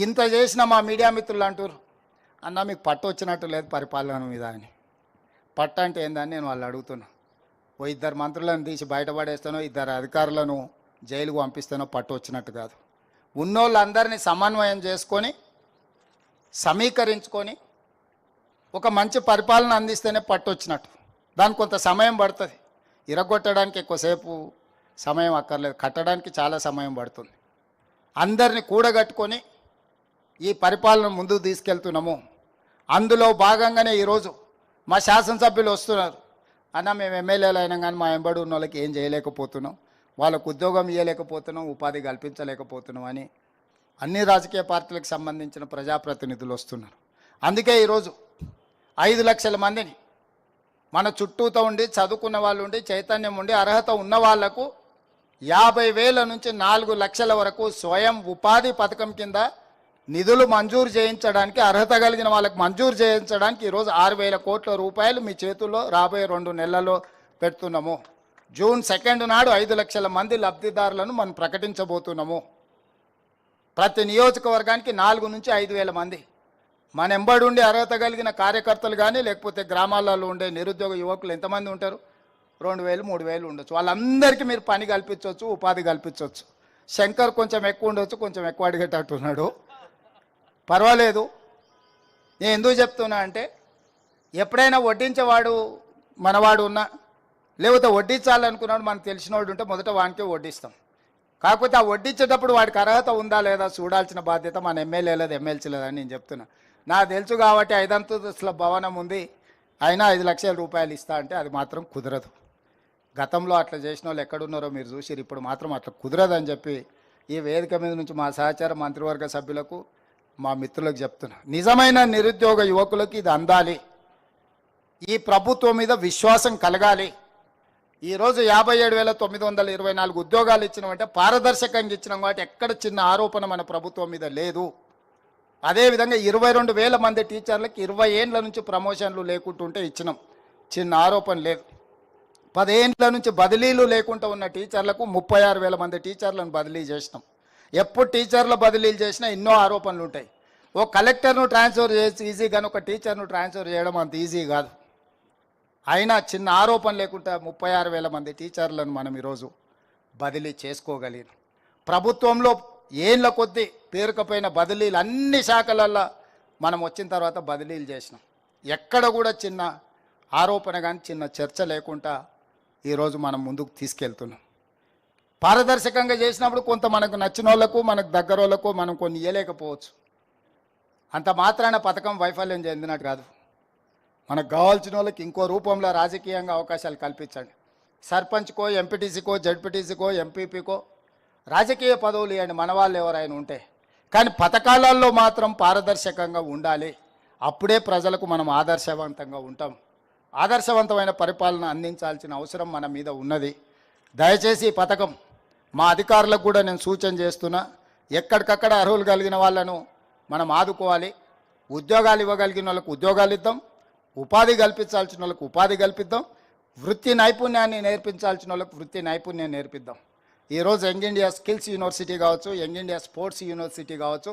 ఇంత చేసిన మా మీడియా మిత్రులు అంటారు, అన్న మీకు పట్టు వచ్చినట్టు లేదు పరిపాలన మీద అని. పట్టు అంటే ఏందని నేను వాళ్ళు అడుగుతున్నా. ఓ ఇద్దరు మంత్రులను తీసి బయటపడేస్తానో, ఇద్దరు అధికారులను జైలుకు పంపిస్తానో పట్టు వచ్చినట్టు కాదు. ఉన్నోళ్ళందరినీ సమన్వయం చేసుకొని సమీకరించుకొని ఒక మంచి పరిపాలన అందిస్తేనే పట్టు వచ్చినట్టు. దానికి కొంత సమయం పడుతుంది. ఇరగొట్టడానికి ఎక్కువసేపు సమయం అక్కర్లేదు, కట్టడానికి చాలా సమయం పడుతుంది. అందరినీ కూడగట్టుకొని ఈ పరిపాలన ముందుకు తీసుకెళ్తున్నాము. అందులో భాగంగానే ఈరోజు మా శాసనసభ్యులు వస్తున్నారు. అన్న మేము ఎమ్మెల్యేలు అయినా కానీ మా ఎంబడి ఉన్న వాళ్ళకి ఏం చేయలేకపోతున్నాం, వాళ్ళకు ఉద్యోగం ఇవ్వలేకపోతున్నాం, ఉపాధి కల్పించలేకపోతున్నాం అని అన్ని రాజకీయ పార్టీలకు సంబంధించిన ప్రజాప్రతినిధులు వస్తున్నారు. అందుకే ఈరోజు 5 లక్షల మందిని మన చుట్టూతో ఉండి చదువుకున్న వాళ్ళు ఉండి చైతన్యం ఉండి అర్హత ఉన్న వాళ్లకు 50,000 నుంచి 4 లక్షల వరకు స్వయం ఉపాధి పథకం కింద నిధులు మంజూరు చేయించడానికి, అర్హత కలిగిన వాళ్ళకి మంజూరు చేయించడానికి ఈరోజు 6,000 కోట్ల రూపాయలు మీ చేతుల్లో రాబోయే 2 నెలల్లో పెడుతున్నాము. జూన్ 2 నాడు 5 లక్షల మంది లబ్ధిదారులను మనం ప్రకటించబోతున్నాము. ప్రతి నియోజకవర్గానికి 4 నుంచి 5,000 మంది మన ఎంబడి ఉండి అర్హత కలిగిన కార్యకర్తలు కానీ లేకపోతే గ్రామాలలో ఉండే నిరుద్యోగ యువకులు ఎంతమంది ఉంటారు? 2,000 3,000 ఉండొచ్చు. వాళ్ళందరికీ మీరు పని కల్పించవచ్చు, ఉపాధి కల్పించవచ్చు. శంకర్ కొంచెం ఎక్కువ ఉండొచ్చు, కొంచెం ఎక్కువ అడిగేటట్టున్నాడు, పర్వాలేదు. నేను ఎందుకు చెప్తున్నా అంటే, ఎప్పుడైనా వడ్డించేవాడు మనవాడు ఉన్నా లేకపోతే వడ్డించాలనుకున్నాడు మనకు తెలిసినవాడు ఉంటే మొదట వానికే వడ్డిస్తాం. కాకపోతే ఆ వడ్డించేటప్పుడు వాడికి అర్హత ఉందా లేదా చూడాల్సిన బాధ్యత మన ఎమ్మెల్యే లేదు, ఎమ్మెల్సీ లేదని నేను చెప్తున్నా. నాకు తెలుసు కాబట్టి 5 అంతస్తుల భవనం ఉంది, అయినా 5 లక్షల రూపాయలు ఇస్తా అంటే అది మాత్రం కుదరదు. గతంలో అట్లా చేసిన వాళ్ళు ఎక్కడున్నారో మీరు చూసిరు. ఇప్పుడు మాత్రం అట్లా కుదరదని చెప్పి ఈ వేదిక మీద నుంచి మా సహచార మంత్రివర్గ సభ్యులకు, మా మిత్రులకు చెప్తున్నా. నిజమైన నిరుద్యోగ యువకులకి ఇది అందాలి, ఈ ప్రభుత్వం మీద విశ్వాసం కలగాలి. ఈరోజు 57,924 ఉద్యోగాలు ఇచ్చినామంటే పారదర్శకంగా ఇచ్చినాం కాబట్టి ఎక్కడ చిన్న ఆరోపణ మన ప్రభుత్వం మీద లేదు. అదేవిధంగా 22,000 మంది టీచర్లకు 20 ఏండ్ల నుంచి ప్రమోషన్లు లేకుంటుంటే ఇచ్చినాం, చిన్న ఆరోపణ లేదు. 10 ఏండ్ల నుంచి బదిలీలు లేకుండా ఉన్న టీచర్లకు 36,000 మంది టీచర్లను బదిలీ చేసినాం. ఎప్పుడు టీచర్ల బదిలీలు చేసినా ఎన్నో ఆరోపణలు ఉంటాయి. ఓ కలెక్టర్ను ట్రాన్స్ఫర్ చేసి ఈజీ కానీ ఒక టీచర్ను ట్రాన్స్ఫర్ చేయడం అంత ఈజీ కాదు. అయినా చిన్న ఆరోపణ లేకుండా 36,000 మంది టీచర్లను మనం ఈరోజు బదిలీ చేసుకోగలిగినాం. ప్రభుత్వంలో ఏళ్ళ కొద్దీ పేరుకపోయిన బదిలీలు అన్ని శాఖలల్లో మనం వచ్చిన తర్వాత బదిలీలు చేసినాం. ఎక్కడ కూడా చిన్న ఆరోపణ కానీ చిన్న చర్చ లేకుండా ఈరోజు మనం ముందుకు తీసుకెళ్తున్నాం. పారదర్శకంగా చేసినప్పుడు కొంత మనకు నచ్చిన వాళ్ళకు, మనకు దగ్గర వాళ్ళకు మనం కొన్ని ఇవ్వలేకపోవచ్చు. అంత మాత్రాన పథకం వైఫల్యం చెందినట్టు కాదు. మనకు కావాల్సిన వాళ్ళకి ఇంకో రూపంలో రాజకీయంగా అవకాశాలు కల్పించండి. సర్పంచ్కో, ఎంపీటీసీకో, జడ్పీటీసీకో, ఎంపీపీకో రాజకీయ పదవులు ఇవ్వండి మన వాళ్ళు ఎవరైనా ఉంటే. కానీ పథకాలలో మాత్రం పారదర్శకంగా ఉండాలి. అప్పుడే ప్రజలకు మనం ఆదర్శవంతంగా ఉంటాం. ఆదర్శవంతమైన పరిపాలన అందించాల్సిన అవసరం మన మీద ఉన్నది. దయచేసి ఈ పథకం మా అధికారులకు కూడా నేను సూచన చేస్తున్నా, ఎక్కడికక్కడ అర్హులు కలిగిన వాళ్ళను మనం ఆదుకోవాలి. ఉద్యోగాలు ఇవ్వగలిగిన వాళ్ళకు ఉద్యోగాలు ఇద్దాం, ఉపాధి కల్పించాల్సిన వాళ్ళకు ఉపాధి కల్పిద్దాం, వృత్తి నైపుణ్యాన్ని నేర్పించాల్సిన వాళ్ళకు వృత్తి నైపుణ్యాన్ని నేర్పిద్దాం. ఈరోజు యంగ్ ఇండియా స్కిల్స్ యూనివర్సిటీ కావచ్చు, యంగ్ ఇండియా స్పోర్ట్స్ యూనివర్సిటీ కావచ్చు,